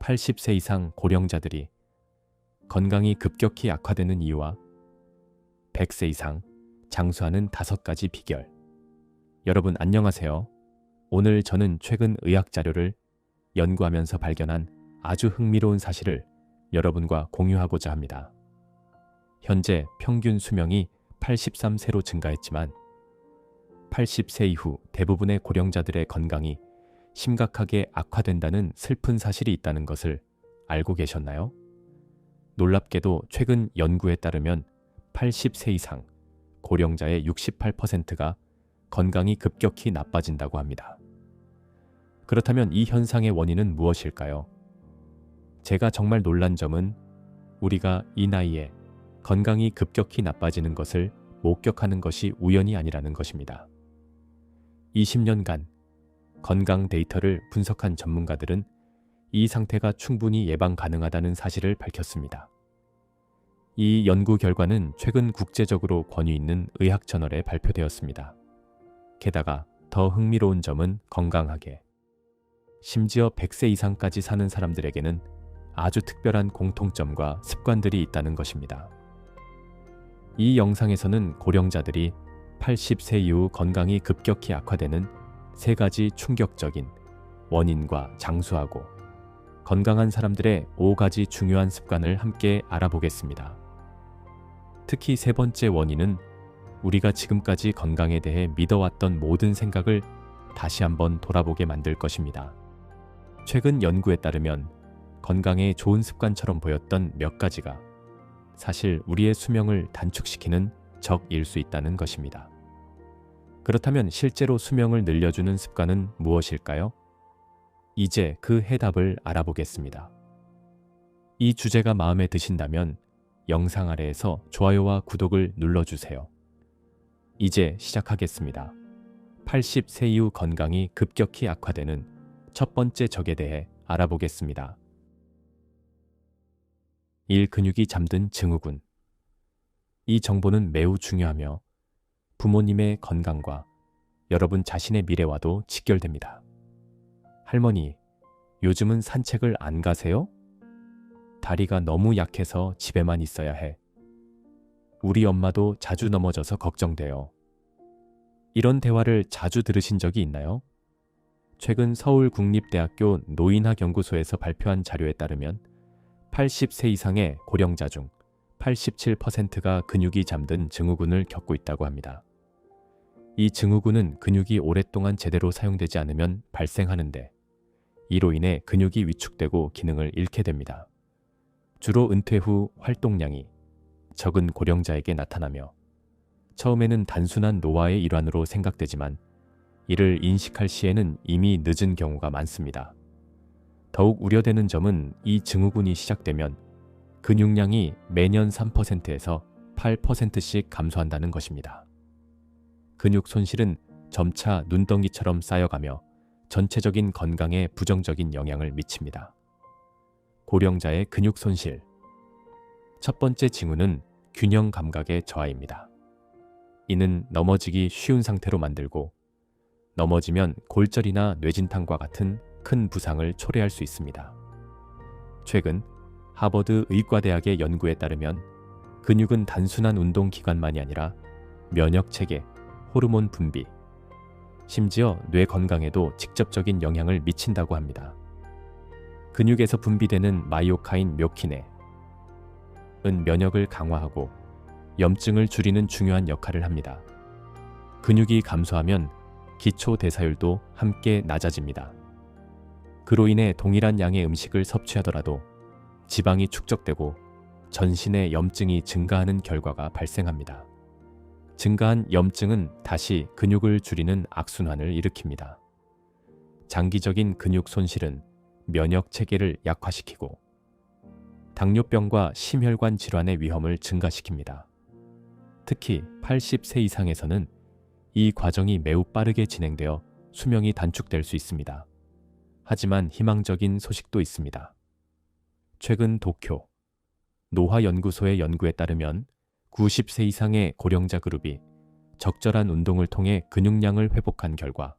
80세 이상 고령자들이 건강이 급격히 악화되는 이유와 100세 이상 장수하는 5가지 비결. 여러분 안녕하세요. 오늘 저는 최근 의학 자료를 연구하면서 발견한 아주 흥미로운 사실을 여러분과 공유하고자 합니다. 현재 평균 수명이 83세로 증가했지만 80세 이후 대부분의 고령자들의 건강이 심각하게 악화된다는 슬픈 사실이 있다는 것을 알고 계셨나요? 놀랍게도 최근 연구에 따르면 80세 이상 고령자의 68%가 건강이 급격히 나빠진다고 합니다. 그렇다면 이 현상의 원인은 무엇일까요? 제가 정말 놀란 점은 우리가 이 나이에 건강이 급격히 나빠지는 것을 목격하는 것이 우연이 아니라는 것입니다. 20년간 건강 데이터를 분석한 전문가들은 이 상태가 충분히 예방 가능하다는 사실을 밝혔습니다. 이 연구 결과는 최근 국제적으로 권위 있는 의학 저널에 발표되었습니다. 게다가 더 흥미로운 점은 건강하게, 심지어 100세 이상까지 사는 사람들에게는 아주 특별한 공통점과 습관들이 있다는 것입니다. 이 영상에서는 고령자들이 80세 이후 건강이 급격히 악화되는 3가지 충격적인 원인과 장수하고 건강한 사람들의 5가지 중요한 습관을 함께 알아보겠습니다. 특히 3번째 원인은 우리가 지금까지 건강에 대해 믿어왔던 모든 생각을 다시 한번 돌아보게 만들 것입니다. 최근 연구에 따르면 건강에 좋은 습관처럼 보였던 몇 가지가 사실 우리의 수명을 단축시키는 적일 수 있다는 것입니다. 그렇다면 실제로 수명을 늘려주는 습관은 무엇일까요? 이제 그 해답을 알아보겠습니다. 이 주제가 마음에 드신다면 영상 아래에서 좋아요와 구독을 눌러주세요. 이제 시작하겠습니다. 80세 이후 건강이 급격히 악화되는 첫 번째 적에 대해 알아보겠습니다. 1. 근육이 잠든 증후군. 이 정보는 매우 중요하며 부모님의 건강과 여러분 자신의 미래와도 직결됩니다. 할머니, 요즘은 산책을 안 가세요? 다리가 너무 약해서 집에만 있어야 해. 우리 엄마도 자주 넘어져서 걱정돼요. 이런 대화를 자주 들으신 적이 있나요? 최근 서울국립대학교 노인학연구소에서 발표한 자료에 따르면 80세 이상의 고령자 중 87%가 근육이 잠든 증후군을 겪고 있다고 합니다. 이 증후군은 근육이 오랫동안 제대로 사용되지 않으면 발생하는데 이로 인해 근육이 위축되고 기능을 잃게 됩니다. 주로 은퇴 후 활동량이 적은 고령자에게 나타나며 처음에는 단순한 노화의 일환으로 생각되지만 이를 인식할 시에는 이미 늦은 경우가 많습니다. 더욱 우려되는 점은 이 증후군이 시작되면 근육량이 매년 3%에서 8%씩 감소한다는 것입니다. 근육 손실은 점차 눈덩이처럼 쌓여가며 전체적인 건강에 부정적인 영향을 미칩니다. 고령자의 근육 손실. 첫 번째 징후는 균형 감각의 저하입니다. 이는 넘어지기 쉬운 상태로 만들고 넘어지면 골절이나 뇌진탕과 같은 큰 부상을 초래할 수 있습니다. 최근 하버드 의과대학의 연구에 따르면 근육은 단순한 운동기관만이 아니라 면역체계, 호르몬 분비, 심지어 뇌 건강에도 직접적인 영향을 미친다고 합니다. 근육에서 분비되는 마이오카인 묘킨에 은 면역을 강화하고 염증을 줄이는 중요한 역할을 합니다. 근육이 감소하면 기초 대사율도 함께 낮아집니다. 그로 인해 동일한 양의 음식을 섭취하더라도 지방이 축적되고 전신의 염증이 증가하는 결과가 발생합니다. 증가한 염증은 다시 근육을 줄이는 악순환을 일으킵니다. 장기적인 근육 손실은 면역 체계를 약화시키고 당뇨병과 심혈관 질환의 위험을 증가시킵니다. 특히 80세 이상에서는 이 과정이 매우 빠르게 진행되어 수명이 단축될 수 있습니다. 하지만 희망적인 소식도 있습니다. 최근 도쿄 노화연구소의 연구에 따르면 90세 이상의 고령자 그룹이 적절한 운동을 통해 근육량을 회복한 결과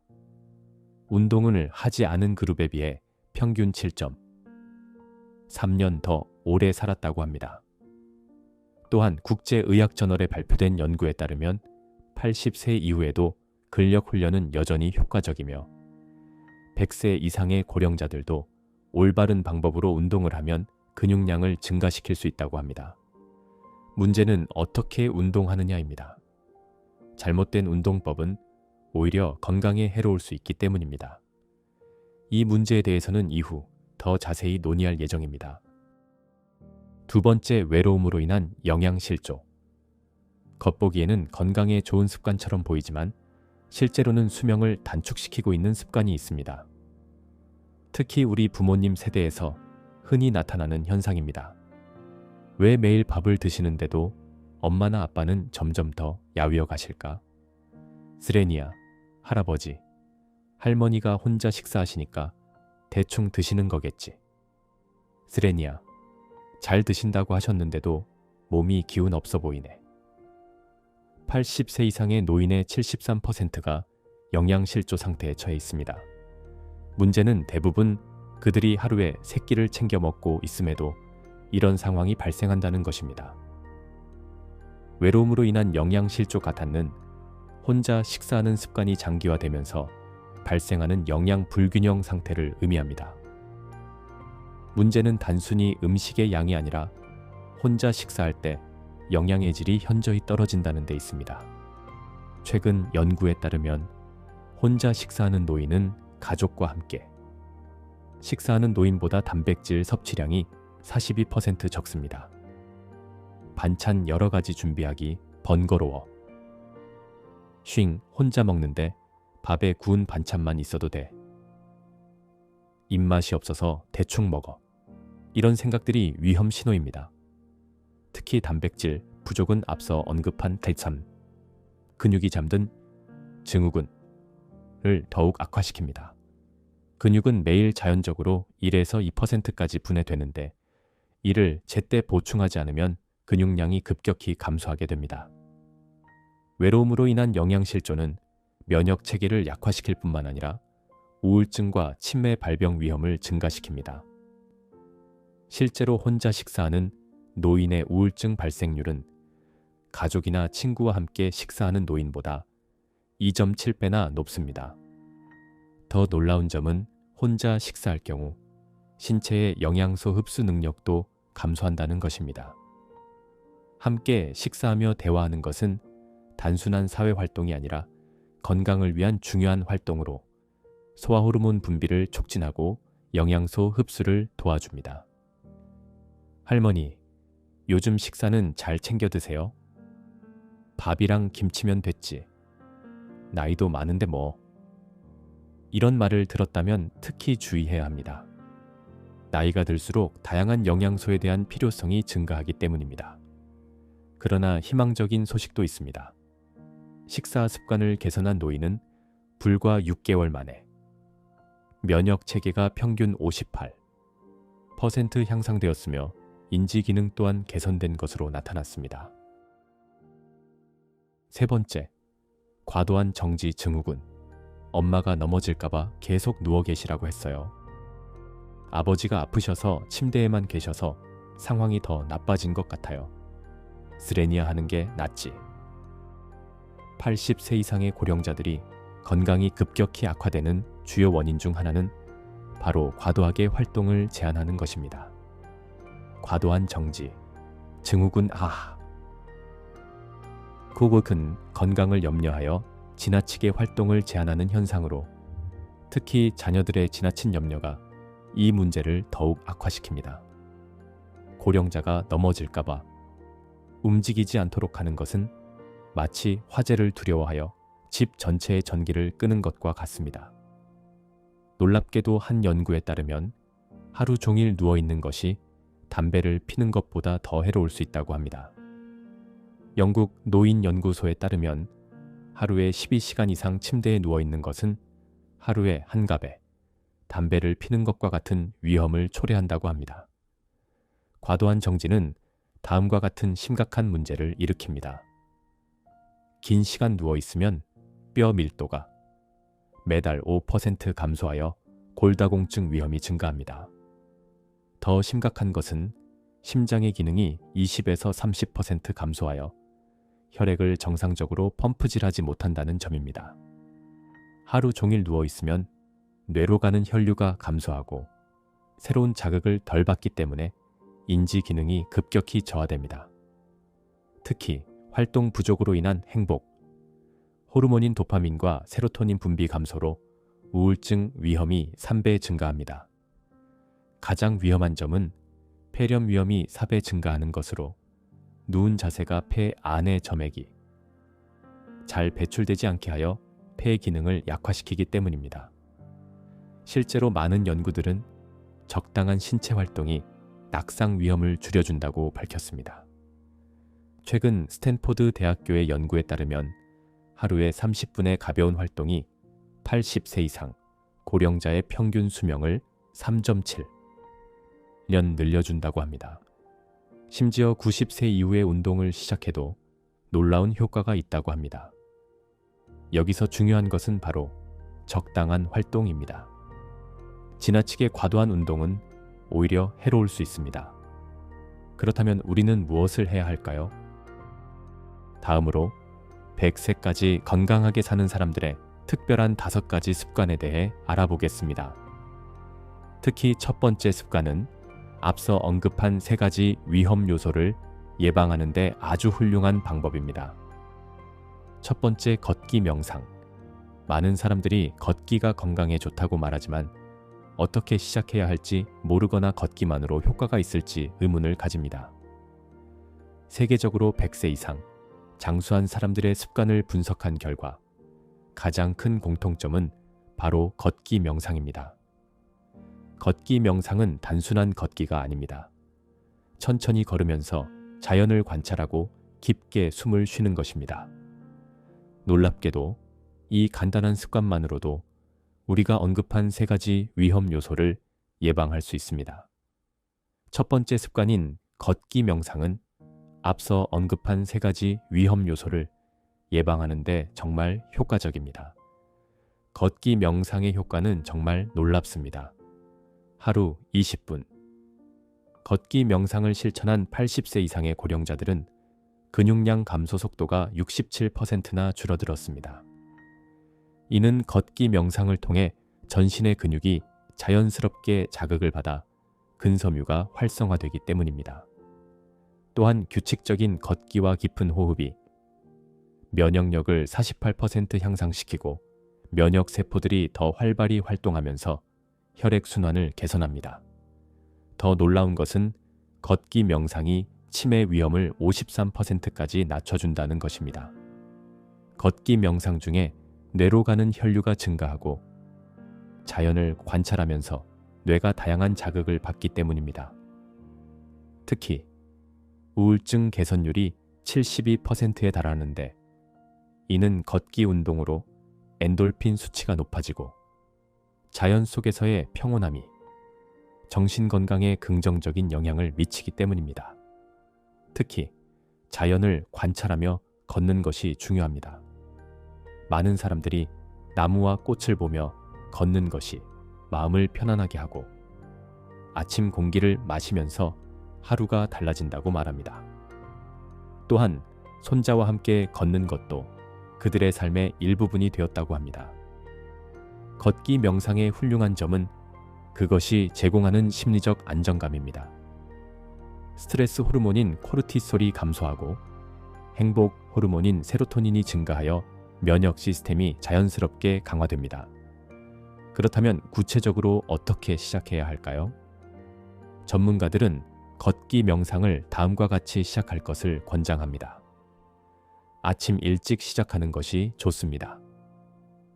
운동을 하지 않은 그룹에 비해 평균 7점, 3년 더 오래 살았다고 합니다. 또한 국제의학저널에 발표된 연구에 따르면 80세 이후에도 근력 훈련은 여전히 효과적이며 100세 이상의 고령자들도 올바른 방법으로 운동을 하면 근육량을 증가시킬 수 있다고 합니다. 문제는 어떻게 운동하느냐입니다. 잘못된 운동법은 오히려 건강에 해로울 수 있기 때문입니다. 이 문제에 대해서는 이후 더 자세히 논의할 예정입니다. 두 번째, 외로움으로 인한 영양실조. 겉보기에는 건강에 좋은 습관처럼 보이지만 실제로는 수명을 단축시키고 있는 습관이 있습니다. 특히 우리 부모님 세대에서 흔히 나타나는 현상입니다. 왜 매일 밥을 드시는데도 엄마나 아빠는 점점 더 야위어 가실까? 스레니아, 할아버지, 할머니가 혼자 식사하시니까 대충 드시는 거겠지. 스레니아, 잘 드신다고 하셨는데도 몸이 기운 없어 보이네. 80세 이상의 노인의 73%가 영양실조 상태에 처해 있습니다. 문제는 대부분 그들이 하루에 3끼를 챙겨 먹고 있음에도 이런 상황이 발생한다는 것입니다. 외로움으로 인한 영양실조 가탄은 혼자 식사하는 습관이 장기화되면서 발생하는 영양 불균형 상태를 의미합니다. 문제는 단순히 음식의 양이 아니라 혼자 식사할 때 영양의 질이 현저히 떨어진다는 데 있습니다. 최근 연구에 따르면 혼자 식사하는 노인은 가족과 함께 식사하는 노인보다 단백질 섭취량이 42% 적습니다. 반찬 여러 가지 준비하기 번거로워. 혼자 먹는데 밥에 구운 반찬만 있어도 돼. 입맛이 없어서 대충 먹어. 이런 생각들이 위험 신호입니다. 특히 단백질 부족은 앞서 언급한 칼참, 근육이 잠든 증후군을 더욱 악화시킵니다. 근육은 매일 자연적으로 1에서 2%까지 분해되는데 이를 제때 보충하지 않으면 근육량이 급격히 감소하게 됩니다. 외로움으로 인한 영양실조는 면역 체계를 약화시킬 뿐만 아니라 우울증과 치매 발병 위험을 증가시킵니다. 실제로 혼자 식사하는 노인의 우울증 발생률은 가족이나 친구와 함께 식사하는 노인보다 2.7배나 높습니다. 더 놀라운 점은 혼자 식사할 경우 신체의 영양소 흡수 능력도 감소한다는 것입니다. 함께 식사하며 대화하는 것은 단순한 사회 활동이 아니라 건강을 위한 중요한 활동으로 소화호르몬 분비를 촉진하고 영양소 흡수를 도와줍니다. 할머니, 요즘 식사는 잘 챙겨 드세요? 밥이랑 김치면 됐지. 나이도 많은데 뭐. 이런 말을 들었다면 특히 주의해야 합니다. 나이가 들수록 다양한 영양소에 대한 필요성이 증가하기 때문입니다. 그러나 희망적인 소식도 있습니다. 식사 습관을 개선한 노인은 불과 6개월 만에 면역 체계가 평균 58% 향상되었으며 인지 기능 또한 개선된 것으로 나타났습니다. 세 번째, 과도한 정지 증후군. 엄마가 넘어질까봐 계속 누워 계시라고 했어요. 아버지가 아프셔서 침대에만 계셔서 상황이 더 나빠진 것 같아요. 스레니아 하는 게 낫지. 80세 이상의 고령자들이 건강이 급격히 악화되는 주요 원인 중 하나는 바로 과도하게 활동을 제한하는 것입니다. 과도한 정지, 증후군 그것은 건강을 염려하여 지나치게 활동을 제한하는 현상으로 특히 자녀들의 지나친 염려가 이 문제를 더욱 악화시킵니다. 고령자가 넘어질까봐 움직이지 않도록 하는 것은 마치 화재를 두려워하여 집 전체의 전기를 끄는 것과 같습니다. 놀랍게도 한 연구에 따르면 하루 종일 누워있는 것이 담배를 피는 것보다 더 해로울 수 있다고 합니다. 영국 노인연구소에 따르면 하루에 12시간 이상 침대에 누워있는 것은 하루에 한갑에 담배를 피는 것과 같은 위험을 초래한다고 합니다. 과도한 정지는 다음과 같은 심각한 문제를 일으킵니다. 긴 시간 누워있으면 뼈 밀도가 매달 5% 감소하여 골다공증 위험이 증가합니다. 더 심각한 것은 심장의 기능이 20에서 30% 감소하여 혈액을 정상적으로 펌프질하지 못한다는 점입니다. 하루 종일 누워 있으면 뇌로 가는 혈류가 감소하고 새로운 자극을 덜 받기 때문에 인지 기능이 급격히 저하됩니다. 특히 활동 부족으로 인한 행복, 호르몬인 도파민과 세로토닌 분비 감소로 우울증 위험이 3배 증가합니다. 가장 위험한 점은 폐렴 위험이 4배 증가하는 것으로 누운 자세가 폐 안의 점액이 잘 배출되지 않게 하여 폐 기능을 약화시키기 때문입니다. 실제로 많은 연구들은 적당한 신체 활동이 낙상 위험을 줄여준다고 밝혔습니다. 최근 스탠포드 대학교의 연구에 따르면 하루에 30분의 가벼운 활동이 80세 이상 고령자의 평균 수명을 3.7년 늘려준다고 합니다. 심지어 90세 이후에 운동을 시작해도 놀라운 효과가 있다고 합니다. 여기서 중요한 것은 바로 적당한 활동입니다. 지나치게 과도한 운동은 오히려 해로울 수 있습니다. 그렇다면 우리는 무엇을 해야 할까요? 다음으로 100세까지 건강하게 사는 사람들의 특별한 5가지 습관에 대해 알아보겠습니다. 특히 첫 번째 습관은 앞서 언급한 3가지 위험 요소를 예방하는 데 아주 훌륭한 방법입니다. 첫 번째, 걷기 명상. 많은 사람들이 걷기가 건강에 좋다고 말하지만 어떻게 시작해야 할지 모르거나 걷기만으로 효과가 있을지 의문을 가집니다. 세계적으로 100세 이상 장수한 사람들의 습관을 분석한 결과 가장 큰 공통점은 바로 걷기 명상입니다. 걷기 명상은 단순한 걷기가 아닙니다. 천천히 걸으면서 자연을 관찰하고 깊게 숨을 쉬는 것입니다. 놀랍게도 이 간단한 습관만으로도 우리가 언급한 3가지 위험 요소를 예방할 수 있습니다. 첫 번째 습관인 걷기 명상은 앞서 언급한 3가지 위험 요소를 예방하는 데 정말 효과적입니다. 걷기 명상의 효과는 정말 놀랍습니다. 하루 20분. 걷기 명상을 실천한 80세 이상의 고령자들은 근육량 감소 속도가 67%나 줄어들었습니다. 이는 걷기 명상을 통해 전신의 근육이 자연스럽게 자극을 받아 근섬유가 활성화되기 때문입니다. 또한 규칙적인 걷기와 깊은 호흡이 면역력을 48% 향상시키고 면역 세포들이 더 활발히 활동하면서 혈액순환을 개선합니다. 더 놀라운 것은 걷기 명상이 치매 위험을 53%까지 낮춰준다는 것입니다. 걷기 명상 중에 뇌로 가는 혈류가 증가하고 자연을 관찰하면서 뇌가 다양한 자극을 받기 때문입니다. 특히 우울증 개선율이 72%에 달하는데 이는 걷기 운동으로 엔돌핀 수치가 높아지고 자연 속에서의 평온함이 정신 건강에 긍정적인 영향을 미치기 때문입니다. 특히 자연을 관찰하며 걷는 것이 중요합니다. 많은 사람들이 나무와 꽃을 보며 걷는 것이 마음을 편안하게 하고 아침 공기를 마시면서 하루가 달라진다고 말합니다. 또한 손자와 함께 걷는 것도 그들의 삶의 일부분이 되었다고 합니다. 걷기 명상의 훌륭한 점은 그것이 제공하는 심리적 안정감입니다. 스트레스 호르몬인 코르티솔이 감소하고 행복 호르몬인 세로토닌이 증가하여 면역 시스템이 자연스럽게 강화됩니다. 그렇다면 구체적으로 어떻게 시작해야 할까요? 전문가들은 걷기 명상을 다음과 같이 시작할 것을 권장합니다. 아침 일찍 시작하는 것이 좋습니다.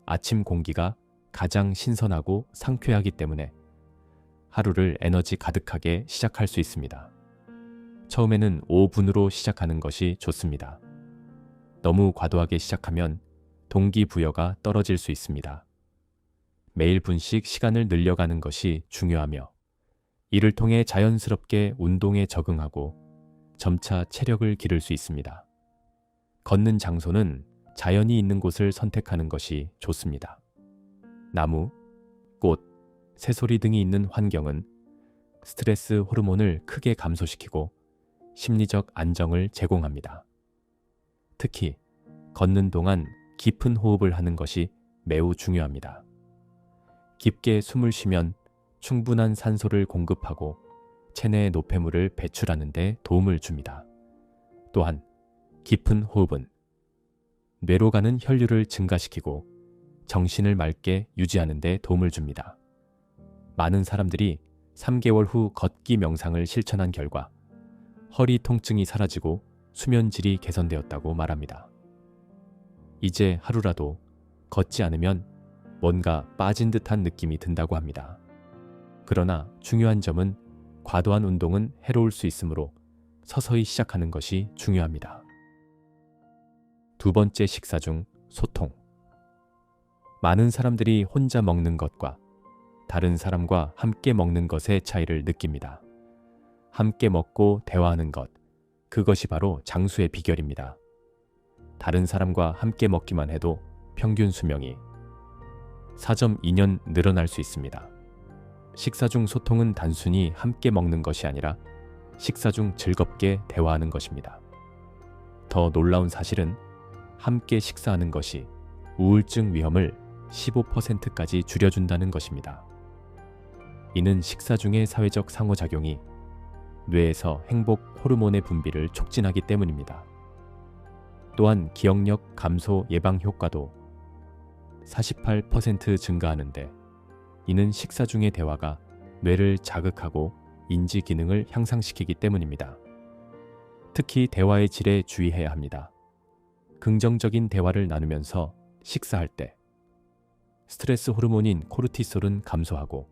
아침 공기가 가장 신선하고 상쾌하기 때문에 하루를 에너지 가득하게 시작할 수 있습니다. 처음에는 5분으로 시작하는 것이 좋습니다. 너무 과도하게 시작하면 동기부여가 떨어질 수 있습니다. 매일 분씩 시간을 늘려가는 것이 중요하며 이를 통해 자연스럽게 운동에 적응하고 점차 체력을 기를 수 있습니다. 걷는 장소는 자연이 있는 곳을 선택하는 것이 좋습니다. 나무, 꽃, 새소리 등이 있는 환경은 스트레스 호르몬을 크게 감소시키고 심리적 안정을 제공합니다. 특히 걷는 동안 깊은 호흡을 하는 것이 매우 중요합니다. 깊게 숨을 쉬면 충분한 산소를 공급하고 체내의 노폐물을 배출하는 데 도움을 줍니다. 또한 깊은 호흡은 뇌로 가는 혈류를 증가시키고 정신을 맑게 유지하는 데 도움을 줍니다. 많은 사람들이 3개월 후 걷기 명상을 실천한 결과 허리 통증이 사라지고 수면질이 개선되었다고 말합니다. 이제 하루라도 걷지 않으면 뭔가 빠진 듯한 느낌이 든다고 합니다. 그러나 중요한 점은 과도한 운동은 해로울 수 있으므로 서서히 시작하는 것이 중요합니다. 두 번째 식사 중 소통. 많은 사람들이 혼자 먹는 것과 다른 사람과 함께 먹는 것의 차이를 느낍니다. 함께 먹고 대화하는 것, 그것이 바로 장수의 비결입니다. 다른 사람과 함께 먹기만 해도 평균 수명이 4.2년 늘어날 수 있습니다. 식사 중 소통은 단순히 함께 먹는 것이 아니라 식사 중 즐겁게 대화하는 것입니다. 더 놀라운 사실은 함께 식사하는 것이 우울증 위험을 15%까지 줄여준다는 것입니다. 이는 식사 중의 사회적 상호작용이 뇌에서 행복 호르몬의 분비를 촉진하기 때문입니다. 또한 기억력 감소 예방 효과도 48% 증가하는데 이는 식사 중의 대화가 뇌를 자극하고 인지 기능을 향상시키기 때문입니다. 특히 대화의 질에 주의해야 합니다. 긍정적인 대화를 나누면서 식사할 때 스트레스 호르몬인 코르티솔은 감소하고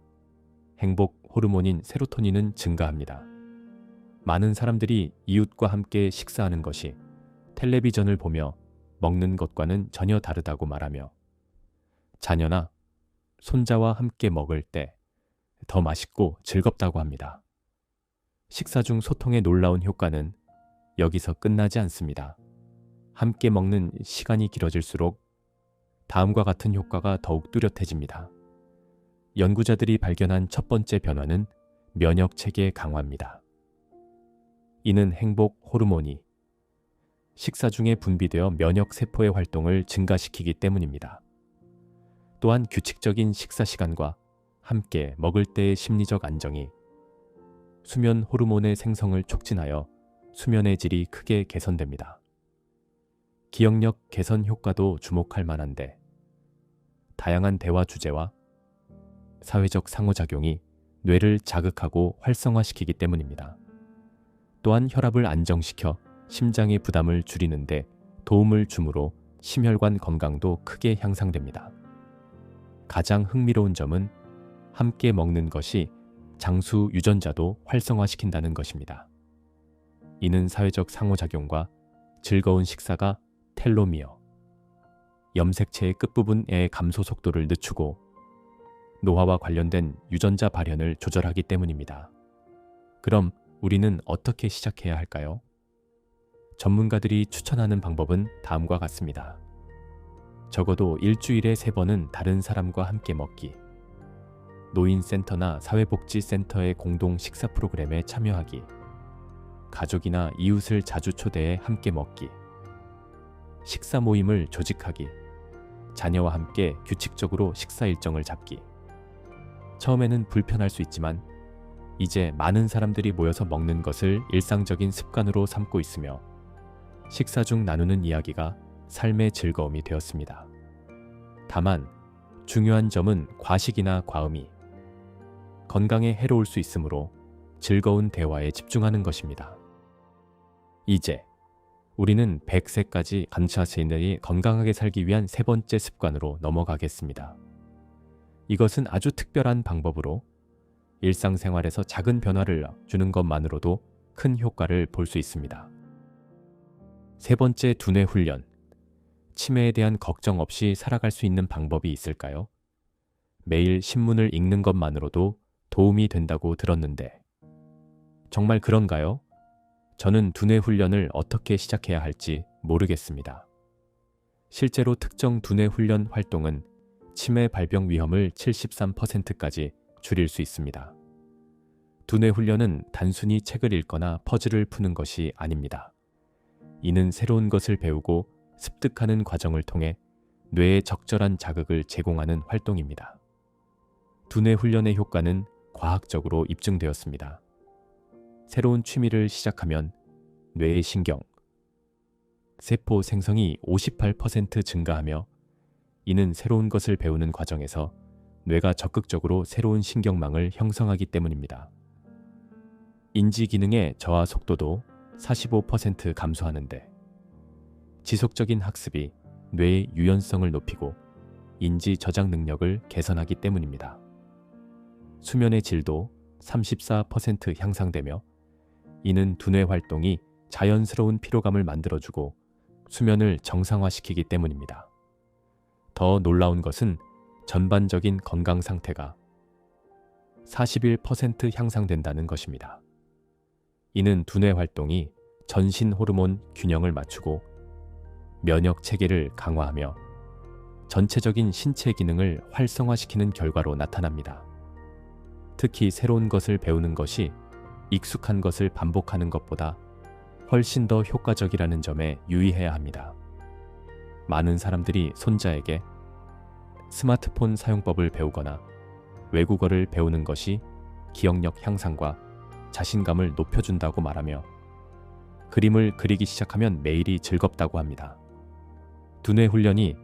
행복 호르몬인 세로토닌은 증가합니다. 많은 사람들이 이웃과 함께 식사하는 것이 텔레비전을 보며 먹는 것과는 전혀 다르다고 말하며 자녀나 손자와 함께 먹을 때 더 맛있고 즐겁다고 합니다. 식사 중 소통의 놀라운 효과는 여기서 끝나지 않습니다. 함께 먹는 시간이 길어질수록 다음과 같은 효과가 더욱 뚜렷해집니다. 연구자들이 발견한 첫 번째 변화는 면역 체계 강화입니다. 이는 행복 호르몬이 식사 중에 분비되어 면역 세포의 활동을 증가시키기 때문입니다. 또한 규칙적인 식사 시간과 함께 먹을 때의 심리적 안정이 수면 호르몬의 생성을 촉진하여 수면의 질이 크게 개선됩니다. 기억력 개선 효과도 주목할 만한데 다양한 대화 주제와 사회적 상호작용이 뇌를 자극하고 활성화시키기 때문입니다. 또한 혈압을 안정시켜 심장의 부담을 줄이는데 도움을 주므로 심혈관 건강도 크게 향상됩니다. 가장 흥미로운 점은 함께 먹는 것이 장수 유전자도 활성화시킨다는 것입니다. 이는 사회적 상호작용과 즐거운 식사가 텔로미어, 염색체의 끝부분의 감소 속도를 늦추고 노화와 관련된 유전자 발현을 조절하기 때문입니다. 그럼 우리는 어떻게 시작해야 할까요? 전문가들이 추천하는 방법은 다음과 같습니다. 적어도 일주일에 3번은 다른 사람과 함께 먹기, 노인센터나 사회복지센터의 공동 식사 프로그램에 참여하기, 가족이나 이웃을 자주 초대해 함께 먹기, 식사 모임을 조직하기, 자녀와 함께 규칙적으로 식사 일정을 잡기. 처음에는 불편할 수 있지만 이제 많은 사람들이 모여서 먹는 것을 일상적인 습관으로 삼고 있으며 식사 중 나누는 이야기가 삶의 즐거움이 되었습니다. 다만 중요한 점은 과식이나 과음이 건강에 해로울 수 있으므로 즐거운 대화에 집중하는 것입니다. 이제 우리는 100세까지 간차세인들이 건강하게 살기 위한 세 번째 습관으로 넘어가겠습니다. 이것은 아주 특별한 방법으로 일상생활에서 작은 변화를 주는 것만으로도 큰 효과를 볼 수 있습니다. 세 번째 두뇌 훈련. 치매에 대한 걱정 없이 살아갈 수 있는 방법이 있을까요? 매일 신문을 읽는 것만으로도 도움이 된다고 들었는데 정말 그런가요? 저는 두뇌 훈련을 어떻게 시작해야 할지 모르겠습니다. 실제로 특정 두뇌 훈련 활동은 치매 발병 위험을 73%까지 줄일 수 있습니다. 두뇌 훈련은 단순히 책을 읽거나 퍼즐을 푸는 것이 아닙니다. 이는 새로운 것을 배우고 습득하는 과정을 통해 뇌에 적절한 자극을 제공하는 활동입니다. 두뇌 훈련의 효과는 과학적으로 입증되었습니다. 새로운 취미를 시작하면 뇌의 신경, 세포 생성이 58% 증가하며 이는 새로운 것을 배우는 과정에서 뇌가 적극적으로 새로운 신경망을 형성하기 때문입니다. 인지 기능의 저하 속도도 45% 감소하는데 지속적인 학습이 뇌의 유연성을 높이고 인지 저장 능력을 개선하기 때문입니다. 수면의 질도 34% 향상되며 이는 두뇌 활동이 자연스러운 피로감을 만들어주고 수면을 정상화시키기 때문입니다. 더 놀라운 것은 전반적인 건강 상태가 41% 향상된다는 것입니다. 이는 두뇌 활동이 전신 호르몬 균형을 맞추고 면역 체계를 강화하며 전체적인 신체 기능을 활성화시키는 결과로 나타납니다. 특히 새로운 것을 배우는 것이 익숙한 것을 반복하는 것보다 훨씬 더 효과적이라는 점에 유의해야 합니다. 많은 사람들이 손자에게 스마트폰 사용법을 배우거나 외국어를 배우는 것이 기억력 향상과 자신감을 높여준다고 말하며 그림을 그리기 시작하면 매일이 즐겁다고 합니다. 두뇌 훈련이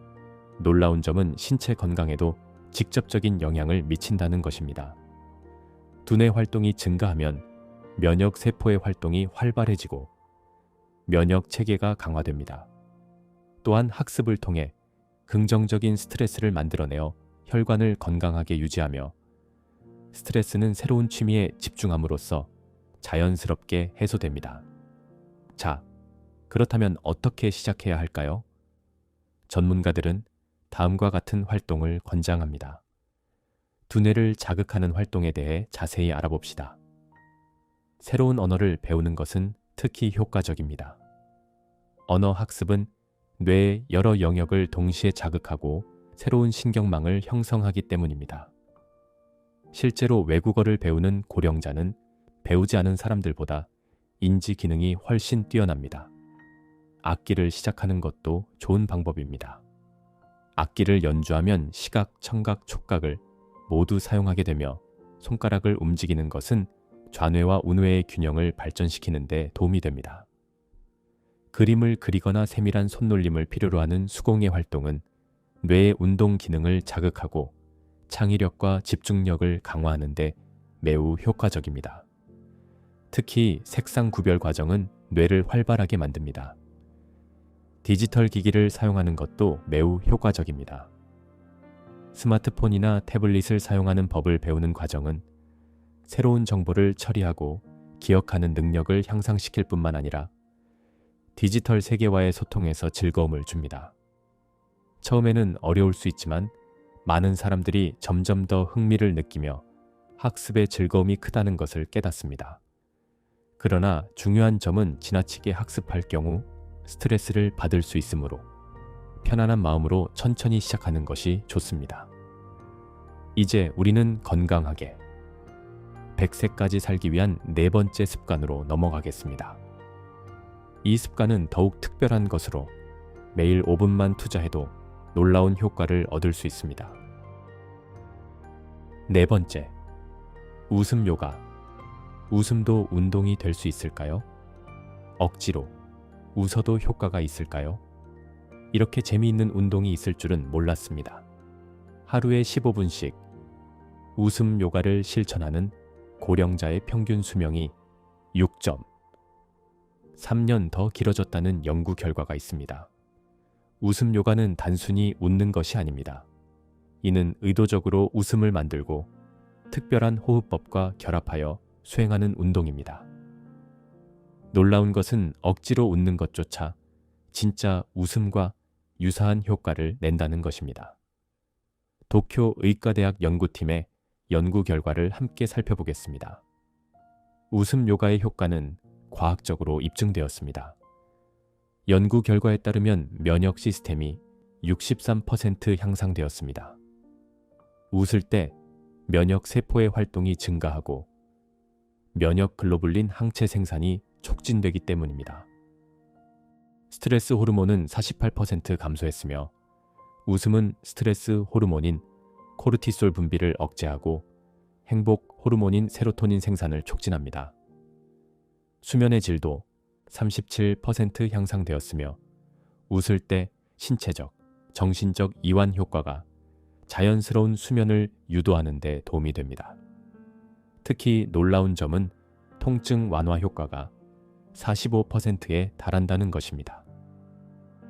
놀라운 점은 신체 건강에도 직접적인 영향을 미친다는 것입니다. 두뇌 활동이 증가하면 면역 세포의 활동이 활발해지고 면역 체계가 강화됩니다. 또한 학습을 통해 긍정적인 스트레스를 만들어내어 혈관을 건강하게 유지하며 스트레스는 새로운 취미에 집중함으로써 자연스럽게 해소됩니다. 자, 그렇다면 어떻게 시작해야 할까요? 전문가들은 다음과 같은 활동을 권장합니다. 두뇌를 자극하는 활동에 대해 자세히 알아봅시다. 새로운 언어를 배우는 것은 특히 효과적입니다. 언어 학습은 뇌의 여러 영역을 동시에 자극하고 새로운 신경망을 형성하기 때문입니다. 실제로 외국어를 배우는 고령자는 배우지 않은 사람들보다 인지 기능이 훨씬 뛰어납니다. 악기를 시작하는 것도 좋은 방법입니다. 악기를 연주하면 시각, 청각, 촉각을 모두 사용하게 되며 손가락을 움직이는 것은 좌뇌와 우뇌의 균형을 발전시키는 데 도움이 됩니다. 그림을 그리거나 세밀한 손놀림을 필요로 하는 수공예 활동은 뇌의 운동 기능을 자극하고 창의력과 집중력을 강화하는 데 매우 효과적입니다. 특히 색상 구별 과정은 뇌를 활발하게 만듭니다. 디지털 기기를 사용하는 것도 매우 효과적입니다. 스마트폰이나 태블릿을 사용하는 법을 배우는 과정은 새로운 정보를 처리하고 기억하는 능력을 향상시킬 뿐만 아니라 디지털 세계와의 소통에서 즐거움을 줍니다. 처음에는 어려울 수 있지만 많은 사람들이 점점 더 흥미를 느끼며 학습의 즐거움이 크다는 것을 깨닫습니다. 그러나 중요한 점은 지나치게 학습할 경우 스트레스를 받을 수 있으므로 편안한 마음으로 천천히 시작하는 것이 좋습니다. 이제 우리는 건강하게 100세까지 살기 위한 네 번째 습관으로 넘어가겠습니다. 이 습관은 더욱 특별한 것으로 매일 5분만 투자해도 놀라운 효과를 얻을 수 있습니다. 네 번째, 웃음 요가. 웃음도 운동이 될 수 있을까요? 억지로 웃어도 효과가 있을까요? 이렇게 재미있는 운동이 있을 줄은 몰랐습니다. 하루에 15분씩 웃음 요가를 실천하는 고령자의 평균 수명이 6.3년 더 길어졌다는 연구 결과가 있습니다. 웃음 요가는 단순히 웃는 것이 아닙니다. 이는 의도적으로 웃음을 만들고 특별한 호흡법과 결합하여 수행하는 운동입니다. 놀라운 것은 억지로 웃는 것조차 진짜 웃음과 유사한 효과를 낸다는 것입니다. 도쿄 의과대학 연구팀의 연구 결과를 함께 살펴보겠습니다. 웃음 요가의 효과는 과학적으로 입증되었습니다. 연구 결과에 따르면 면역 시스템이 63% 향상되었습니다. 웃을 때 면역 세포의 활동이 증가하고 면역 글로불린 항체 생산이 촉진되기 때문입니다. 스트레스 호르몬은 48% 감소했으며 웃음은 스트레스 호르몬인 코르티솔 분비를 억제하고 행복 호르몬인 세로토닌 생산을 촉진합니다. 수면의 질도 37% 향상되었으며 웃을 때 신체적, 정신적 이완 효과가 자연스러운 수면을 유도하는 데 도움이 됩니다. 특히 놀라운 점은 통증 완화 효과가 45%에 달한다는 것입니다.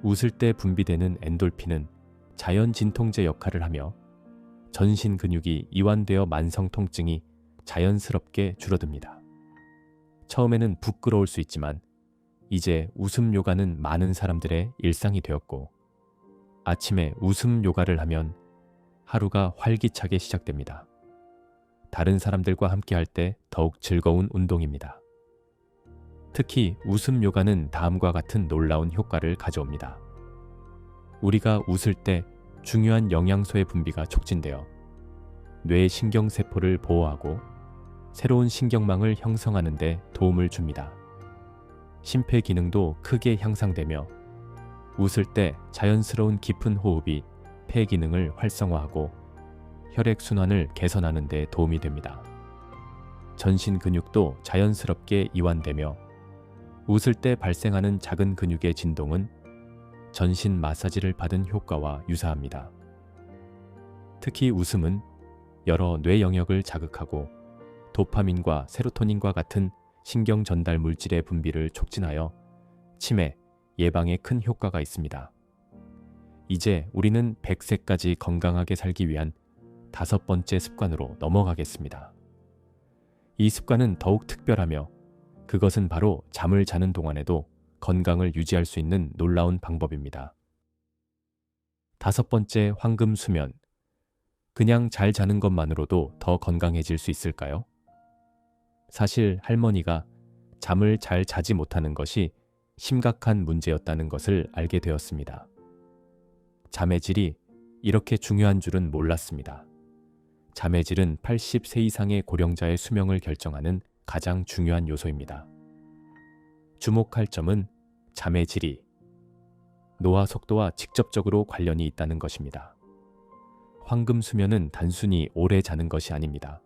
웃을 때 분비되는 엔돌핀은 자연 진통제 역할을 하며 전신 근육이 이완되어 만성 통증이 자연스럽게 줄어듭니다. 처음에는 부끄러울 수 있지만 이제 웃음 요가는 많은 사람들의 일상이 되었고 아침에 웃음 요가를 하면 하루가 활기차게 시작됩니다. 다른 사람들과 함께 할 때 더욱 즐거운 운동입니다. 특히 웃음 요가는 다음과 같은 놀라운 효과를 가져옵니다. 우리가 웃을 때 중요한 영양소의 분비가 촉진되어 뇌의 신경세포를 보호하고 새로운 신경망을 형성하는 데 도움을 줍니다. 심폐 기능도 크게 향상되며 웃을 때 자연스러운 깊은 호흡이 폐 기능을 활성화하고 혈액순환을 개선하는 데 도움이 됩니다. 전신 근육도 자연스럽게 이완되며 웃을 때 발생하는 작은 근육의 진동은 전신 마사지를 받은 효과와 유사합니다. 특히 웃음은 여러 뇌 영역을 자극하고 도파민과 세로토닌과 같은 신경 전달 물질의 분비를 촉진하여 치매 예방에 큰 효과가 있습니다. 이제 우리는 100세까지 건강하게 살기 위한 5번째 습관으로 넘어가겠습니다. 이 습관은 더욱 특별하며 그것은 바로 잠을 자는 동안에도 건강을 유지할 수 있는 놀라운 방법입니다. 5번째, 황금 수면. 그냥 잘 자는 것만으로도 더 건강해질 수 있을까요? 사실 할머니가 잠을 잘 자지 못하는 것이 심각한 문제였다는 것을 알게 되었습니다. 잠의 질이 이렇게 중요한 줄은 몰랐습니다. 잠의 질은 80세 이상의 고령자의 수명을 결정하는 가장 중요한 요소입니다. 주목할 점은 잠의 질이 노화 속도와 직접적으로 관련이 있다는 것입니다. 황금 수면은 단순히 오래 자는 것이 아닙니다.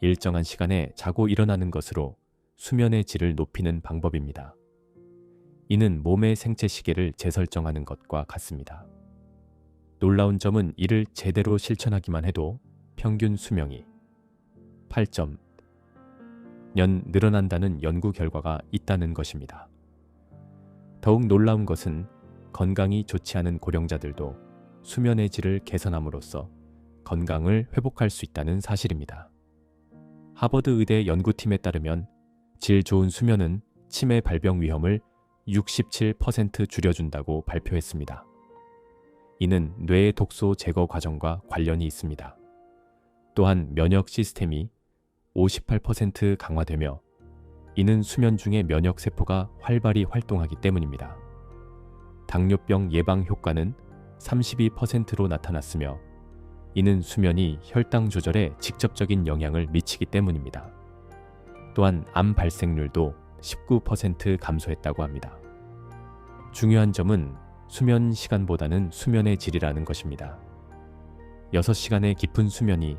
일정한 시간에 자고 일어나는 것으로 수면의 질을 높이는 방법입니다. 이는 몸의 생체 시계를 재설정하는 것과 같습니다. 놀라운 점은 이를 제대로 실천하기만 해도 평균 수명이 8.년 늘어난다는 연구 결과가 있다는 것입니다. 더욱 놀라운 것은 건강이 좋지 않은 고령자들도 수면의 질을 개선함으로써 건강을 회복할 수 있다는 사실입니다. 하버드 의대 연구팀에 따르면 질 좋은 수면은 치매 발병 위험을 67% 줄여준다고 발표했습니다. 이는 뇌의 독소 제거 과정과 관련이 있습니다. 또한 면역 시스템이 58% 강화되며 이는 수면 중에 면역 세포가 활발히 활동하기 때문입니다. 당뇨병 예방 효과는 32%로 나타났으며 이는 수면이 혈당 조절에 직접적인 영향을 미치기 때문입니다. 또한 암 발생률도 19% 감소했다고 합니다. 중요한 점은 수면 시간보다는 수면의 질이라는 것입니다. 6시간의 깊은 수면이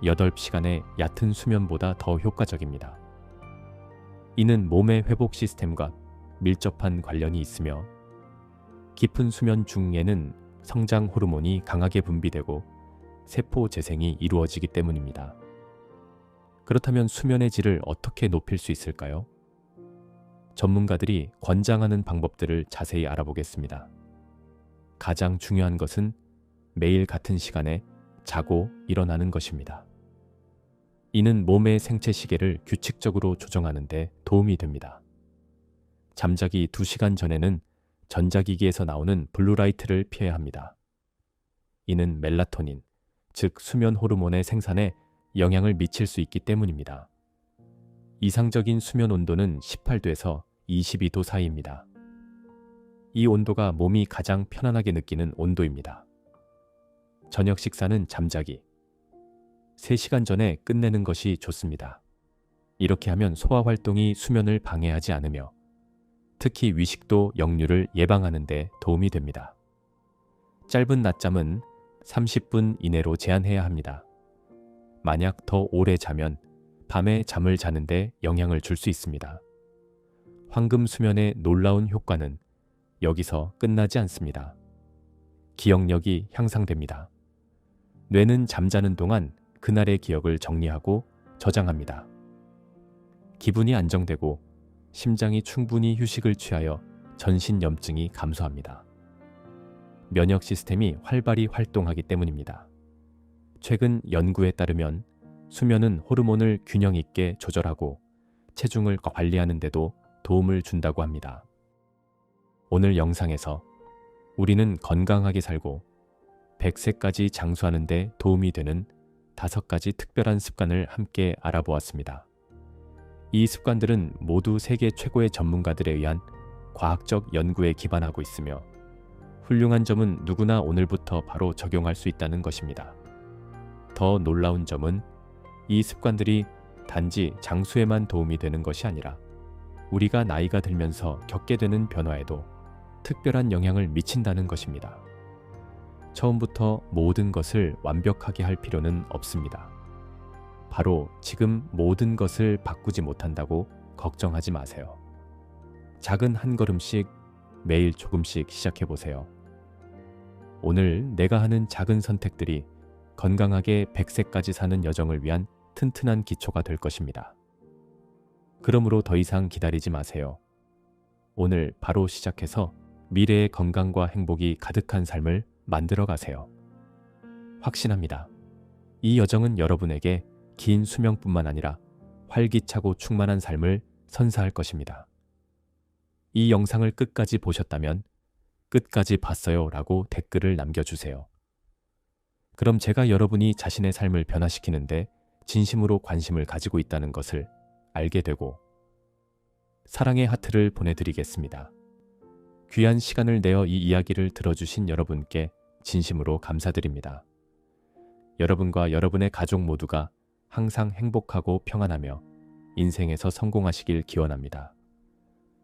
8시간의 얕은 수면보다 더 효과적입니다. 이는 몸의 회복 시스템과 밀접한 관련이 있으며 깊은 수면 중에는 성장 호르몬이 강하게 분비되고 세포 재생이 이루어지기 때문입니다. 그렇다면 수면의 질을 어떻게 높일 수 있을까요? 전문가들이 권장하는 방법들을 자세히 알아보겠습니다. 가장 중요한 것은 매일 같은 시간에 자고 일어나는 것입니다. 이는 몸의 생체 시계를 규칙적으로 조정하는 데 도움이 됩니다. 잠자기 2시간 전에는 전자기기에서 나오는 블루라이트를 피해야 합니다. 이는 멜라토닌, 즉 수면 호르몬의 생산에 영향을 미칠 수 있기 때문입니다. 이상적인 수면 온도는 18도에서 22도 사이입니다. 이 온도가 몸이 가장 편안하게 느끼는 온도입니다. 저녁 식사는 잠자기 3시간 전에 끝내는 것이 좋습니다. 이렇게 하면 소화 활동이 수면을 방해하지 않으며 특히 위식도 역류를 예방하는 데 도움이 됩니다. 짧은 낮잠은 30분 이내로 제한해야 합니다. 만약 더 오래 자면 밤에 잠을 자는데 영향을 줄 수 있습니다. 황금 수면의 놀라운 효과는 여기서 끝나지 않습니다. 기억력이 향상됩니다. 뇌는 잠자는 동안 그날의 기억을 정리하고 저장합니다. 기분이 안정되고 심장이 충분히 휴식을 취하여 전신염증이 감소합니다. 면역 시스템이 활발히 활동하기 때문입니다. 최근 연구에 따르면 수면은 호르몬을 균형 있게 조절하고 체중을 관리하는 데도 도움을 준다고 합니다. 오늘 영상에서 우리는 건강하게 살고 100세까지 장수하는 데 도움이 되는 5가지 특별한 습관을 함께 알아보았습니다. 이 습관들은 모두 세계 최고의 전문가들에 의한 과학적 연구에 기반하고 있으며 훌륭한 점은 누구나 오늘부터 바로 적용할 수 있다는 것입니다. 더 놀라운 점은 이 습관들이 단지 장수에만 도움이 되는 것이 아니라 우리가 나이가 들면서 겪게 되는 변화에도 특별한 영향을 미친다는 것입니다. 처음부터 모든 것을 완벽하게 할 필요는 없습니다. 바로 지금 모든 것을 바꾸지 못한다고 걱정하지 마세요. 작은 한 걸음씩 매일 조금씩 시작해 보세요. 오늘 내가 하는 작은 선택들이 건강하게 100세까지 사는 여정을 위한 튼튼한 기초가 될 것입니다. 그러므로 더 이상 기다리지 마세요. 오늘 바로 시작해서 미래의 건강과 행복이 가득한 삶을 만들어 가세요. 확신합니다. 이 여정은 여러분에게 긴 수명뿐만 아니라 활기차고 충만한 삶을 선사할 것입니다. 이 영상을 끝까지 보셨다면 끝까지 봤어요 라고 댓글을 남겨주세요. 그럼 제가 여러분이 자신의 삶을 변화시키는데 진심으로 관심을 가지고 있다는 것을 알게 되고 사랑의 하트를 보내드리겠습니다. 귀한 시간을 내어 이 이야기를 들어주신 여러분께 진심으로 감사드립니다. 여러분과 여러분의 가족 모두가 항상 행복하고 평안하며 인생에서 성공하시길 기원합니다.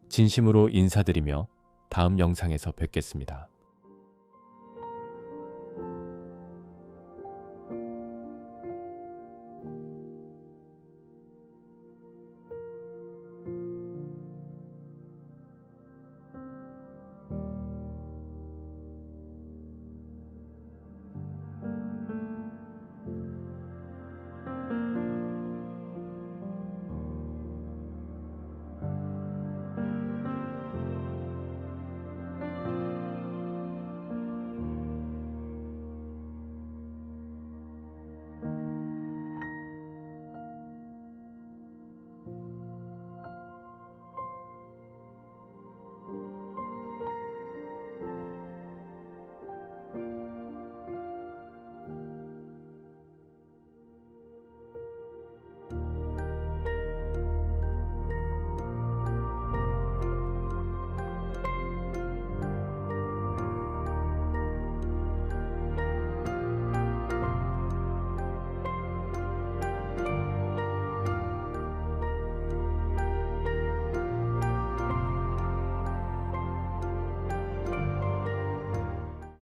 진심으로 인사드리며 다음 영상에서 뵙겠습니다.